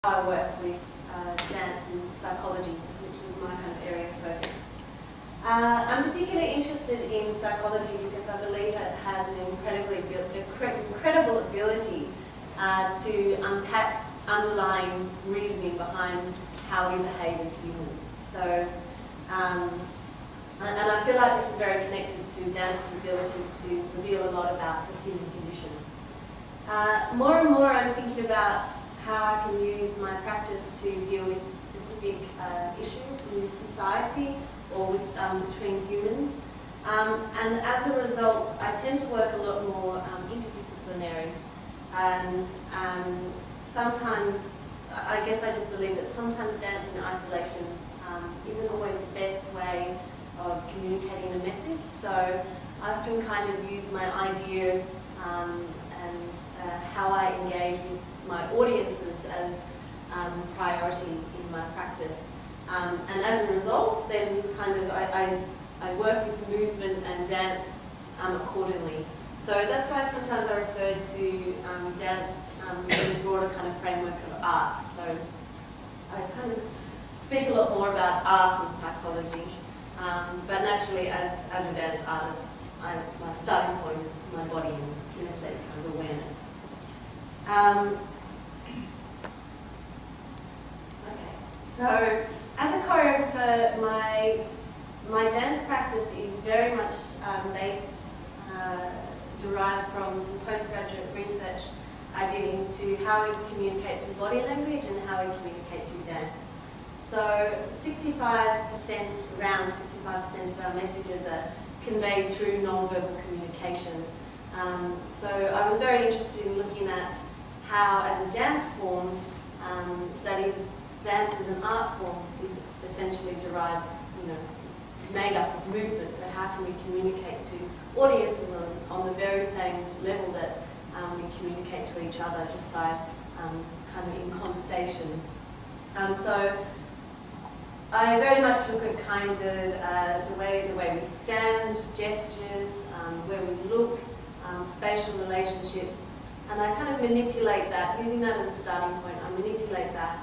I work with dance and psychology, which is my kind of area of focus. I'm particularly interested in psychology because I believe it has an incredible ability to unpack underlying reasoning behind how we behave as humans. So, and I feel like this is very connected to dance's ability to reveal a lot about the human condition. More and more I'm thinking about how I can use my practice to deal with specific issues in society or with, between humans. And as a result, I tend to work a lot more interdisciplinary. And sometimes, I guess I just believe that sometimes dance in isolation isn't always the best way of communicating a message. So I often kind of use my idea and how I engage with my audiences as priority in my practice. And as a result, then kind of I work with movement and dance accordingly. So that's why sometimes I refer to dance in a broader kind of framework of art. So I kind of speak a lot more about art and psychology. But naturally, as a dance artist, my starting point is my body and kinesthetic kind of awareness. Okay, so as a choreographer, my dance practice is very much derived from some postgraduate research I did into how we communicate through body language and how we communicate through dance. So around 65% of our messages are conveyed through non-verbal communication. So I was very interested in looking at how, as a dance form, that is, dance as an art form is essentially derived, is made up of movement. So how can we communicate to audiences on the very same level that we communicate to each other just by kind of in conversation. So I very much look at kind of the way we stand, gestures, where we look, spatial relationships, and I kind of manipulate that, using that as a starting point. I manipulate that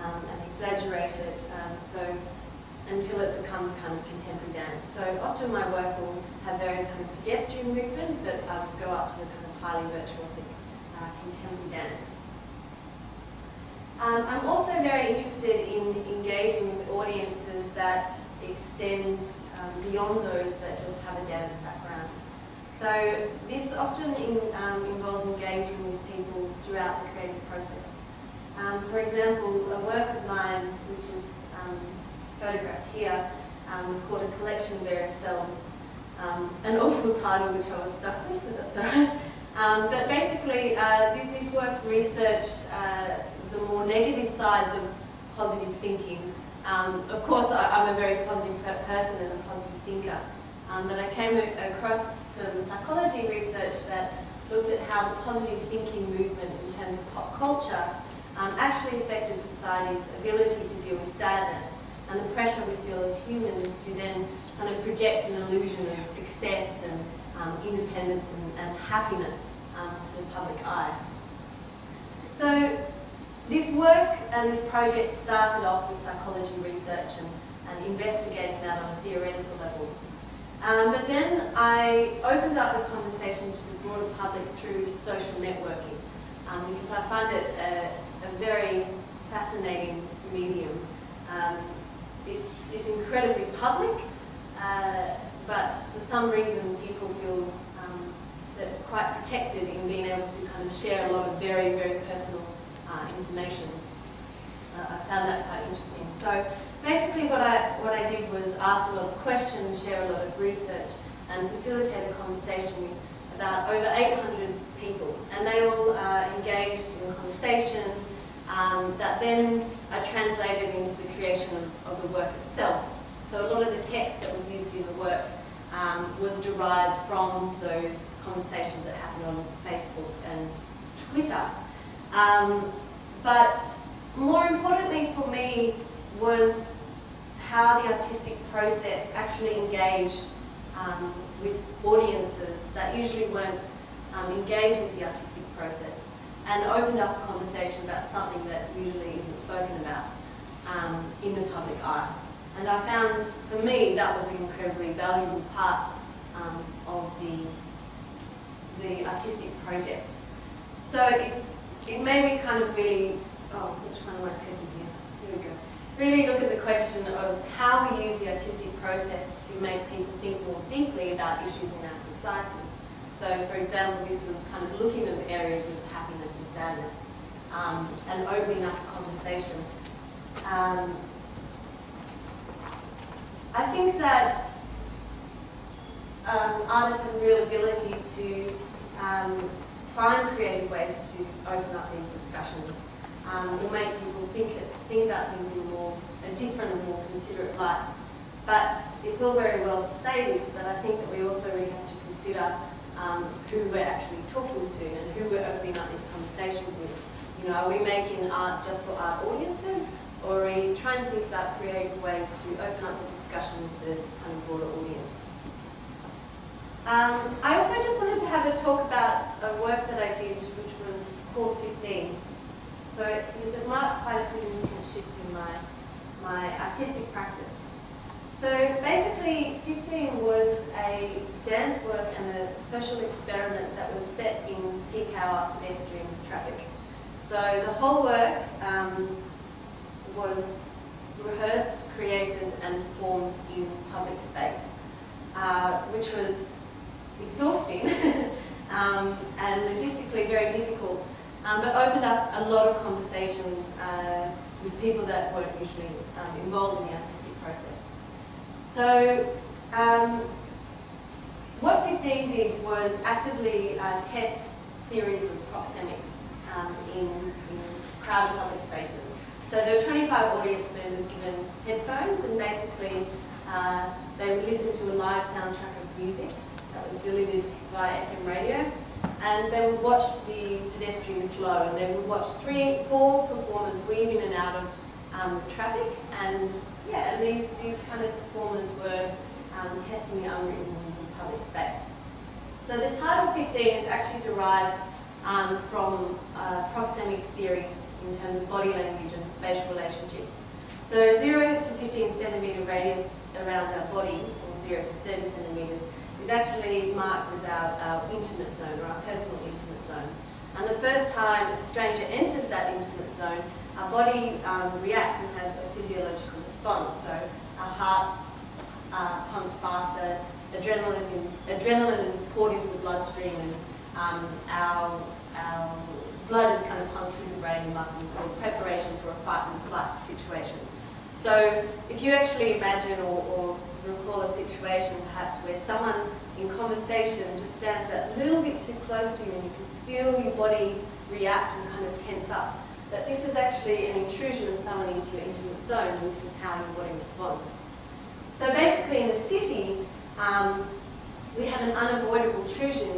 and exaggerate it until it becomes kind of contemporary dance. So often my work will have very kind of pedestrian movement, but go up to the kind of highly virtuosic contemporary dance. I'm also very interested in engaging with audiences that extend beyond those that just have a dance background. So this often involves engaging with people throughout the creative process. For example, a work of mine, which is photographed here, was called A Collection of Various Selves. An awful title which I was stuck with, but that's alright. But basically, this work researched the more negative sides of positive thinking. Of course, I'm a very positive person and a positive thinker, but I came across some psychology research that looked at how the positive thinking movement in terms of pop culture actually affected society's ability to deal with sadness and the pressure we feel as humans to then kind of project an illusion of success and independence and happiness to the public eye. So this work and this project started off with psychology research and investigating that on a theoretical level. But then I opened up the conversation to the broader public through social networking because I find it a very fascinating medium. It's incredibly public, but for some reason people feel that quite protected in being able to kind of share a lot of very, very personal information. I found that quite interesting. So basically what I did was ask a lot of questions, share a lot of research, and facilitate a conversation with about over 800 people. And they all engaged in conversations that then are translated into the creation of the work itself. So a lot of the text that was used in the work was derived from those conversations that happened on Facebook and Twitter. But more importantly for me was how the artistic process actually engaged with audiences that usually weren't engaged with the artistic process. and opened up a conversation about something that usually isn't spoken about in the public eye. And I found, for me, that was an incredibly valuable part of the artistic project. So it made me kind of really, oh, which one am I clicking here? Here we go. Really look at the question of how we use the artistic process to make people think more deeply about issues in our society. So, for example, this was kind of looking at areas of happiness and sadness and opening up a conversation. I think that artists have a real ability to find creative ways to open up these discussions. Will make people think about things in a different and more considerate light. But it's all very well to say this, but I think that we also really have to consider who we're actually talking to and who we're opening up these conversations with. You know, are we making art just for art audiences, or are we trying to think about creative ways to open up the discussion with the kind of broader audience? I also just wanted to have a talk about a work that I did, which was called 15. So because it marked quite a significant shift in my artistic practice. So basically, 15 was a dance work and a social experiment that was set in peak hour pedestrian traffic. So the whole work was rehearsed, created, and performed in public space, which was exhausting and logistically very difficult, but opened up a lot of conversations with people that weren't usually involved in the artistic process. So what 15 did was actively test theories of proxemics in crowded public spaces. So there were 25 audience members given headphones, and basically they would listen to a live soundtrack of music that was delivered via FM radio, and they would watch the pedestrian flow, and they would watch 3-4 performers weave in and out of the traffic, and yeah, these kind of performers were testing the unwritten rules of public space. So the title 15 is actually derived from proxemic theories in terms of body language and spatial relationships. So 0 to 15 centimetre radius around our body, or 0 to 30 centimetres, is actually marked as our intimate zone, or our personal intimate zone. And the first time a stranger enters that intimate zone, our body reacts and has a physiological response. So our heart pumps faster, adrenaline is poured into the bloodstream, and our blood is kind of pumped through the brain and muscles for preparation for a fight and flight situation. So if you actually imagine or recall a situation perhaps where someone in conversation just stands that little bit too close to you and you can feel your body react and kind of tense up, that this is actually an intrusion of someone into your intimate zone, and this is how your body responds. So basically in the city, we have an unavoidable intrusion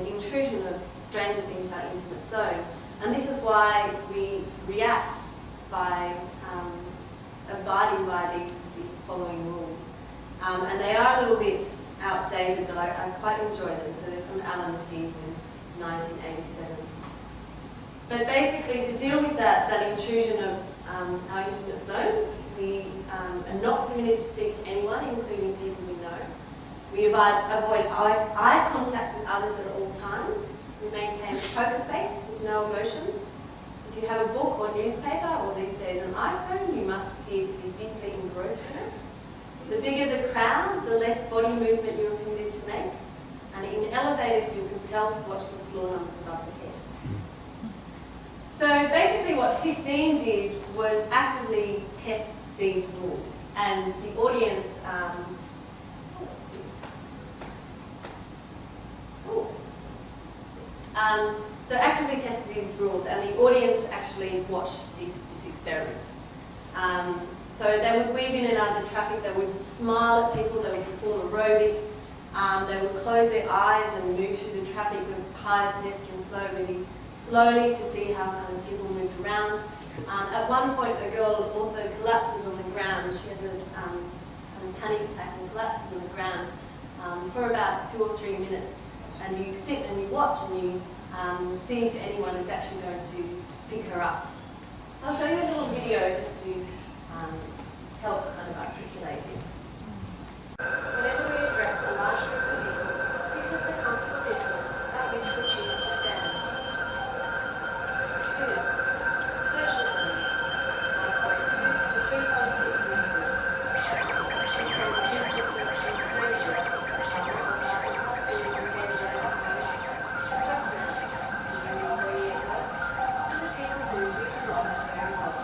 of strangers into our intimate zone. And this is why we react by abiding by these following rules. And they are a little bit outdated, but I quite enjoy them. So they're from Alan Pease in 1987. But basically, to deal with that intrusion of our intimate zone, we are not permitted to speak to anyone, including people we know. We avoid eye contact with others at all times. We maintain a poker face with no emotion. If you have a book or newspaper, or these days an iPhone, you must appear to be deeply engrossed in it. The bigger the crowd, the less body movement you are permitted to make. And in elevators, you're compelled to watch the floor numbers above your head. So basically what 15 did was actively test these rules. And the audience, what's this? So actively tested these rules, and the audience actually watched this experiment. So they would weave in and out of the traffic, they would smile at people, they would perform aerobics, they would close their eyes and move through the traffic with high pedestrian flow really slowly to see how kind of people moved around. At one point, a girl also collapses on the ground. She has a panic attack and collapses on the ground for about 2 or 3 minutes. And you sit and you watch and you see if anyone is actually going to pick her up. I'll show you a little video just to help kind of articulate this. Whenever we address a large group of people, this is the comfortable distance at which we choose to stand. 2. Social zone, 1.2 to 3.6 metres. We stand at this distance from strangers, partner or carpenter doing repairs around our home, the postman, the new employee at work, and the people who we do not know very well.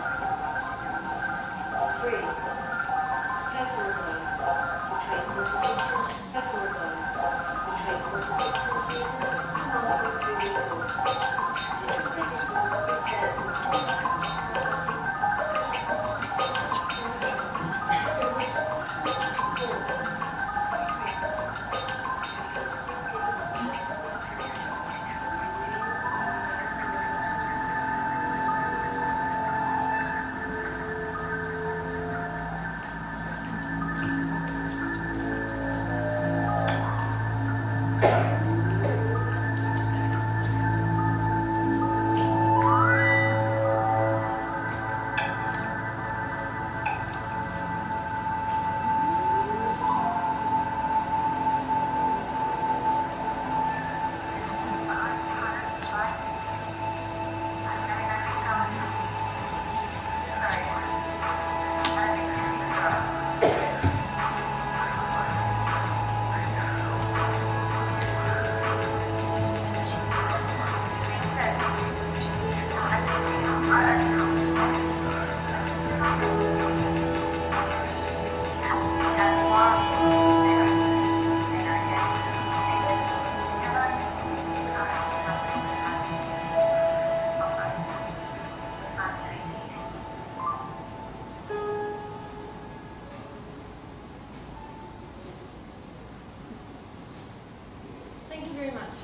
3. Personal zone, between 4 to 6 centimetres. Personal zone, between 4 to 6 centimetres and 1.2 metres. This is the distance that we stand from close activities. Thank you very much.